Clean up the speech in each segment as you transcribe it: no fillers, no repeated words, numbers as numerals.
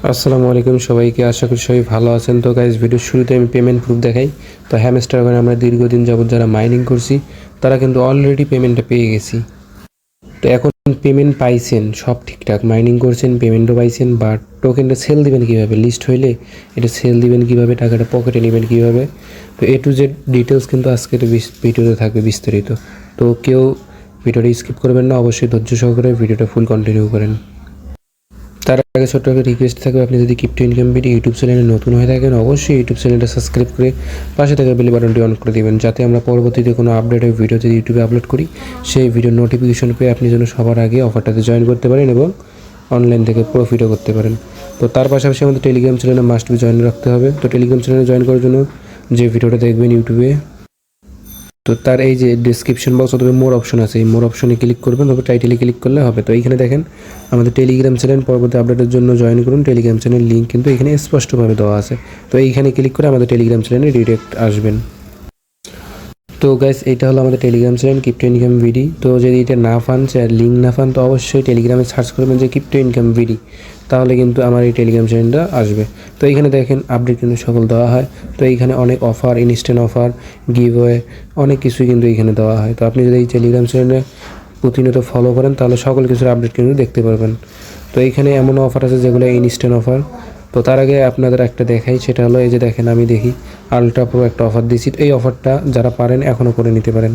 আসসালামু আলাইকুম সবাইকে, আশা করি সবাই ভালো আছেন। তো গাইজ, ভিডিওর শুরুতে আমি পেমেন্ট প্রুফ দেখাই। তো হ্যামস্টার কয়েন আমরা দীর্ঘদিন যাবত যারা মাইনিং করছি তারা কিন্তু অলরেডি পেমেন্টটা পেয়ে গেছি। তো এখন পেমেন্ট পাইছেন, সব ঠিকঠাক মাইনিং করছেন, পেমেন্টও পাইছেন, বাট টোকেনটা সেল দিবেন কীভাবে, লিস্ট হইলে এটা সেল দিবেন কীভাবে, টাকাটা পকেটে নেবেন কীভাবে, তো এ টু জেড ডিটেলস কিন্তু আজকের ভিডিওতে থাকবে বিস্তারিত। তো কেউ ভিডিওটা স্কিপ করবেন না, অবশ্যই ধৈর্য সহকারে ভিডিওটা ফুল কন্টিনিউ করেন। তার আগে ছোট্ট একটা রিকোয়েস্ট থাকবে, আপনি যদি ক্রিপ্টো ইনকাম ভিডিও ইউটিউব চ্যানেলে নতুন হয়ে থাকেন অবশ্যই ইউটিউব চ্যানেলটা সাবস্ক্রাইব করে পাশে থাকা বেল বাটনটি অন করে দেবেন, যাতে আমরা পরবর্তীতে কোনো আপডেটের ভিডিও যদি ইউটিউবে আপলোড করি সেই ভিডিওর নোটিফিকেশন পেয়ে আপনি যেন সবার আগে অফারটাতে জয়েন করতে পারেন এবং অনলাইন থেকে প্রফিটও করতে পারেন। তো তার পাশাপাশি আমাদের টেলিগ্রাম চ্যানেলে মাস্ট বি জয়েন রাখতে হবে। তো টেলিগ্রাম চ্যানেলে জয়েন করার জন্য যে ভিডিওটা দেখবেন ইউটিউবে, তো তার এই যে ডিসক্রিপশন বক্স অথবা মোর অপশন আছে, এই মোর অপশনে ক্লিক করবেন, তবে টাইটেলে ক্লিক করলে হবে। তো এইখানে দেখেন আমাদের টেলিগ্রাম চ্যানেল, পরবর্তী আপডেটের জন্য জয়েন করুন। টেলিগ্রাম চ্যানেল লিঙ্ক কিন্তু এখানে স্পষ্টভাবে দেওয়া আছে। তো এইখানে ক্লিক করে আমাদের টেলিগ্রাম চ্যানেলে ডিরেক্ট আসবেন। তো গাইস, এইটা হলো আমাদের টেলিগ্রাম চ্যানেল ক্রিপ্টো ইনকাম ভিডি। তো যদি এটা না পান, লিঙ্ক না পান, তো অবশ্যই টেলিগ্রামে সার্চ করবেন যে ক্রিপ্টো ইনকাম ভিডি, তাহলে কিন্তু আমার এই টেলিগ্রাম চ্যানেলটা আসবে। তো এইখানে দেখেন আপডেট কিন্তু সকল দেওয়া হয়। তো এইখানে অনেক অফার, ইনস্ট্যান্ট অফার, গিভওয়ে, অনেক কিছুই কিন্তু এইখানে দেওয়া হয়। তো আপনি যদি এই টেলিগ্রাম চ্যানেলে প্রতিনিয়ত ফলো করেন তাহলে সকল কিছুর আপডেট কিন্তু দেখতে পারবেন। তো এইখানে এমন অফার আছে যেগুলো ইনস্ট্যান্ট অফার। তো তার আগে আপনাদের একটা দেখাই, সেটা হলো এই যে দেখেন, আমি দেখি আলট্রা প্রো একটা অফার দিয়েছি। তো এই অফারটা যারা পারেন এখনও করে নিতে পারেন,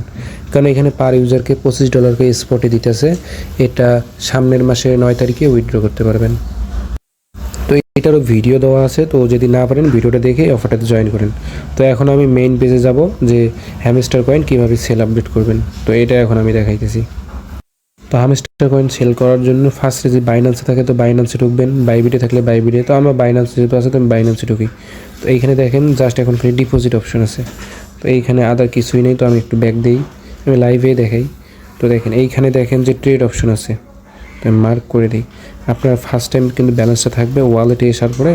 কারণ এখানে পার ইউজারকে $25 স্পটে দিতেছে। এটা সামনের মাসে 9 তারিখে উইথড্র করতে পারবেন। তো এটারও ভিডিও দেওয়া আছে, তো যদি না পারেন ভিডিওটা দেখে অফারটাতে জয়েন করেন। তো এখন আমি মেইন পেজে যাব যে হ্যামস্টার কয়েন কীভাবে সেল আপডেট করবেন, তো এটা এখন আমি দেখাইতেছি। তো হ্যামস্টার কয়েন সেল করার জন্য ফার্স্টে যে বাইন্যান্সে থাকে তো বাইন্যান্সে ঢুকবেন, বাইবিটে থাকলে বাইবিটে। তো আমার বাইন্যান্স যেহেতু আছে তো আমি বাইন্যান্সে ঢুকি। তো এইখানে দেখেন জাস্ট এখন খালি ডিপোজিট অপশন আছে। তো এইখানে আদার কিছুই নেই। তো আমি একটু ব্যাক দিই, আমি লাইভে দেখাই। তো দেখেন এইখানে দেখেন যে ট্রেড অপশন আছে, তো আমি মার্ক করে দিই। আপনার ফার্স্ট টাইম কিন্তু ব্যালেন্সটা থাকবে, ওয়ালেটে আসার পরে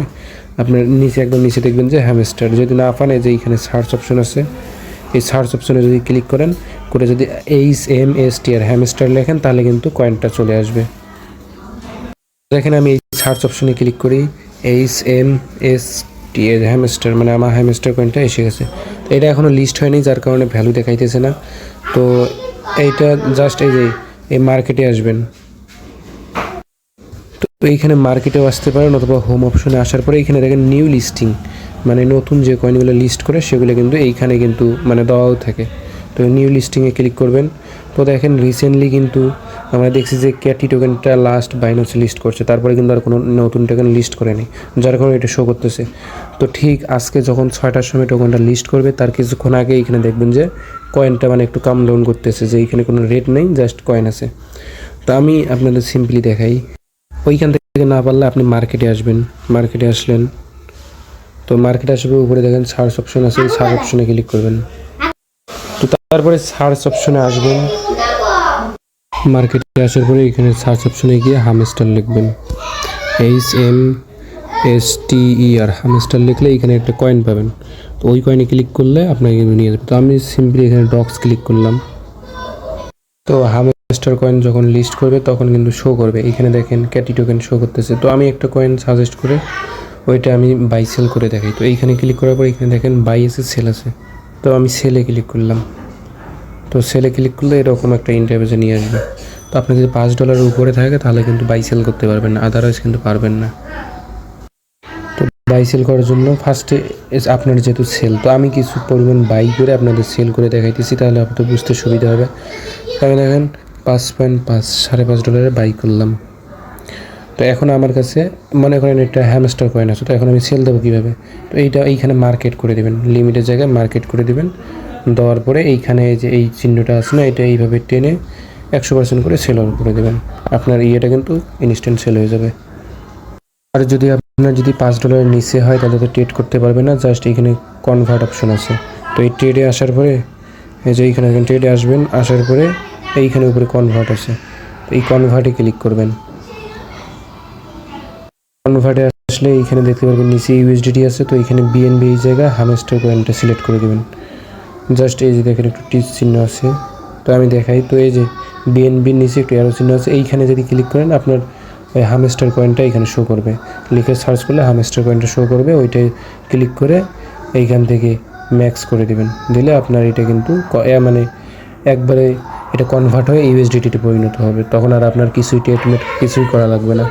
আপনার নিচে একদম নিচে দেখবেন যে হ্যামস্টার। যদি না পান যে এইখানে সার্চ অপশন আছে, এই সার্চ অপশনে যদি ক্লিক করেন করে যদি HMSTR হ্যামস্টার লেখেন তাহলে কিন্তু কয়েনটা চলে আসবে। দেখেন আমি এই সার্চ অপশনে ক্লিক করি, HMSTR হ্যামস্টার, মানে আমার হ্যামস্টার কয়েনটা এসে গেছে। তো এটা এখনও লিস্ট হয়নি, যার কারণে ভ্যালু দেখাইতেছে না। তো এইটা জাস্ট এই যে এই মার্কেটে আসবেন। তো এইখানে মার্কেটেও আসতে পারেন, অথবা হোম অপশনে আসার পরে এইখানে দেখেন নিউ লিস্টিং, মানে নতুন যে কয়েনগুলো লিস্ট করে সেগুলো কিন্তু এইখানে কিন্তু মানে দেওয়াও থাকে। তো নিউ লিস্টিংয়ে ক্লিক করবেন। তো দেখেন রিসেন্টলি কিন্তু আমরা দেখছি যে ক্যাটি টোকেনটা লাস্ট বাইন্যান্সে লিস্ট করছে, তারপরে কিন্তু আর কোনো নতুন টোকেন লিস্ট করেনি, যার কারণে এটা শো করতেছে। তো ঠিক আজকে যখন 6টার সময় টোকেনটা লিস্ট করবে তার কিছুক্ষণ আগে এইখানে দেখবেন যে কয়েনটা মানে একটু কাম ডাউন করতেছে, যে এইখানে কোনো রেট নেই, জাস্ট কয়েন আছে। তো আমি আপনাদের সিম্পলি দেখাই। ওইখান থেকে না পারলে আপনি মার্কেটে আসবেন, মার্কেটে আসলেন। তো মার্কেটে আসবে, উপরে দেখেন সার্চ অপশন আছে, সার্চ অপশনে ক্লিক করবেন। তো তারপরে সার্চ অপশনে আসবেন, মার্কেটে আসার পরে এখানে সার্চ অপশনে গিয়ে হ্যামস্টার লিখবেন, HMSTER হ্যামস্টার লিখলে এখানে একটা কয়েন পাবেন। তো ওই কয়েনে ক্লিক করলে আপনাকে নিয়ে যাবে। তো আমি সিম্পলি এখানে ডক্স ক্লিক করলাম। তো হ্যামস্টার কয়েন যখন লিস্ট করবে তখন কিন্তু শো করবে, এখানে দেখেন ক্যাটি টোকেন শো করতেছে। তো আমি একটা কয়েন সাজেস্ট করে ওইটা আমি বাই সেল করে দেখাই। তো এইখানে ক্লিক করার পর এখানে দেখেন বাই আছে, সেল আছে। তো আমি সেলে ক্লিক করলাম। তো সেলে ক্লিক করলে এরকম একটা ইন্টারভিউতে নিয়ে আসবে। তো আপনি যদি $5 উপরে থাকে তাহলে কিন্তু বাই সেল করতে পারবেন না, আদারওয়াইজ কিন্তু পারবেন না। তো বাই সেল করার জন্য ফার্স্টে আপনার যেহেতু সেল, তো আমি কিছু পরিমাণ বাই করে আপনাদের সেল করে দেখাইতেছি, তাহলে আপনাদের বুঝতে সুবিধা হবে। আমি দেখেন 5.5 $5.5 বাই করলাম। তো এখন আমার কাছে মনে করেন এটা হ্যামস্টার কয়েন আছে, তো এখন আমি সেল দেবো কীভাবে? তো এইখানে মার্কেট করে দেবেন, লিমিটের জায়গায় মার্কেট করে দেবেন। দেওয়ার পরে এইখানে যে এই চিহ্নটা আছে না, এটা এইভাবে টেনে 100% করে সেল অন করে দেবেন। আপনার ইয়েটা কিন্তু ইনস্ট্যান্ট সেল হয়ে যাবে। আর যদি আপনার যদি $5 নিচে হয় তাহলে তো ট্রেড করতে পারবেন না, জাস্ট এখানে কনভার্ট অপশন আছে। তো এই ট্রেডে আসার পরে এই যে এইখানে ট্রেডে আসবেন, আসার পরে এইখানে উপরে কনভার্ট আছে, তো এই কনভার্টে ক্লিক করবেন। কনভার্টে আসলে এইখানে দেখতে পারবেন নিচে USDT আছে, তো এইখানে BNB এই জায়গায় হ্যামস্টার কয়েনটা সিলেক্ট করে দেবেন। জাস্ট এই যে দেখেন একটু টিচ চিহ্ন আছে, তো আমি দেখাই। তো এই যে BNB নিচে একটু অ্যারো চিহ্ন আছে, এইখানে যদি ক্লিক করেন আপনার ওই হামস্টার কয়েনটা এখানে শো করবে, লিখে সার্চ করলে হামস্টার কয়েনটা শো করবে, ওইটাই ক্লিক করে এইখান থেকে ম্যাক্স করে দেবেন। দিলে আপনার এটা কিন্তু মানে একবারে এটা কনভার্ট হয়ে ইউএসডিটিতে পরিণত হবে, তখন আর আপনার কিছুই ট্রিটমেন্ট কিছুই করা লাগবে না।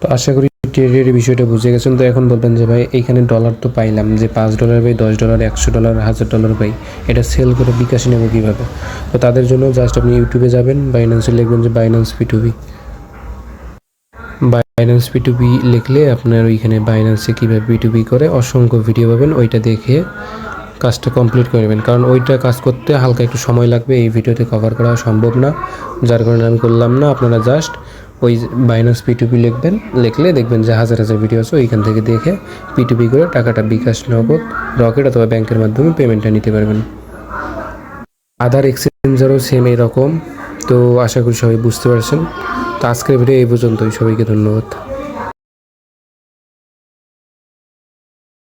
তো আশা করি ট্রেডের বিষয়টা বুঝে গেছেন। তো এখন বলবেন যে ভাই এইখানে ডলার তো পাইলাম, যে $5 পাই, $10, $100, $1000 পাই, এটা সেল করে বিকাশে নেবো কীভাবে? তো তাদের জন্য জাস্ট আপনি ইউটিউবে যাবেন, বাইন্যান্সে লিখবেন যে বাইন্যান্স P2P। বাইন্যান্স P2P লিখলে আপনার ওইখানে বাইন্যান্সে কীভাবে P2P করে অসংখ্য ভিডিও পাবেন, ওইটা দেখে কাজটা কমপ্লিট করে নেবেন। কারণ ওইটা কাজ করতে হালকা একটু সময় লাগবে, এই ভিডিওতে কভার করা সম্ভব না, যার কারণে আমি করলাম না। আপনারা জাস্ট ওই বাইন্যান্স P2P লিখবেন, লিখলে দেখবেন যে হাজার হাজার ভিডিও আছে, ওইখান থেকে দেখে P2P করে টাকাটা বিকাশ, নগদ, রকেট অথবা ব্যাংকের মাধ্যমে পেমেন্টটা নিতে পারবেন। আদার এক্সচেঞ্জারও সেম এরকম। তো আশা করি সবাই বুঝতে পারছেন। তো আজকের ভিডিও এই পর্যন্তই, সবাইকে ধন্যবাদ।